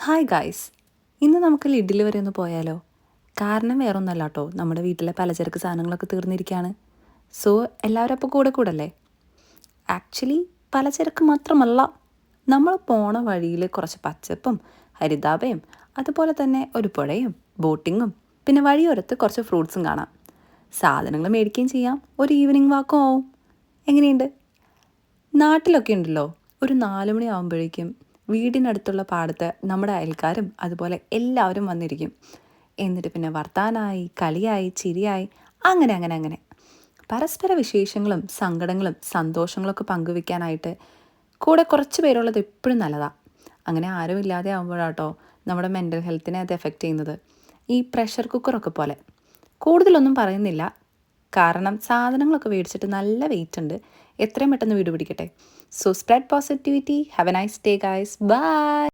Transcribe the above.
Hi guys, ഇന്ന് നമുക്ക് ലിഡിൽ വരെ ഒന്ന് പോയാലോ? കാരണം വേറൊന്നല്ല കേട്ടോ, നമ്മുടെ വീട്ടിലെ പലചരക്ക് സാധനങ്ങളൊക്കെ തീർന്നിരിക്കുകയാണ്. സോ എല്ലാവരും അപ്പോൾ കൂടല്ലേ? ആക്ച്വലി പലചരക്ക് മാത്രമല്ല, നമ്മൾ പോണ വഴിയിൽ കുറച്ച് പച്ചപ്പും ഹരിതാപയും അതുപോലെ തന്നെ ഒരു പുഴയും ബോട്ടിങ്ങും പിന്നെ വഴിയോരത്ത് കുറച്ച് ഫ്രൂട്ട്സും കാണാം. സാധനങ്ങൾ മേടിക്കുകയും ചെയ്യാം, ഒരു ഈവനിങ് വാക്കും ആവും. എങ്ങനെയുണ്ട്? നാട്ടിലൊക്കെ ഉണ്ടല്ലോ, ഒരു 4 മണി ആകുമ്പോഴേക്കും വീടിനടുത്തുള്ള പാടത്ത് നമ്മുടെ അയൽക്കാരും അതുപോലെ എല്ലാവരും വന്നിരിക്കും. എന്നിട്ട് പിന്നെ വർത്താനായി കളിയായി ചിരിയായി അങ്ങനെ അങ്ങനെ അങ്ങനെ പരസ്പര വിശേഷങ്ങളും സങ്കടങ്ങളും സന്തോഷങ്ങളൊക്കെ പങ്കുവെക്കാനായിട്ട് കൂടെ കുറച്ച് പേരുള്ളത് എപ്പോഴും നല്ലതാണ്. അങ്ങനെ ആരും ഇല്ലാതെ ആകുമ്പോഴാട്ടോ നമ്മുടെ മെൻ്റൽ ഹെൽത്തിനെ അത് എഫക്റ്റ് ചെയ്യുന്നത്. ഈ പ്രഷർ കുക്കറൊക്കെ പോലെ. കൂടുതലൊന്നും പറയുന്നില്ല, കാരണം സാധനങ്ങളൊക്കെ മേടിച്ചിട്ട് നല്ല വെയിറ്റ് ഉണ്ട്. എത്രയും പെട്ടെന്ന് വീട് പിടിക്കട്ടെ. So spread positivity. Have a nice day guys. By.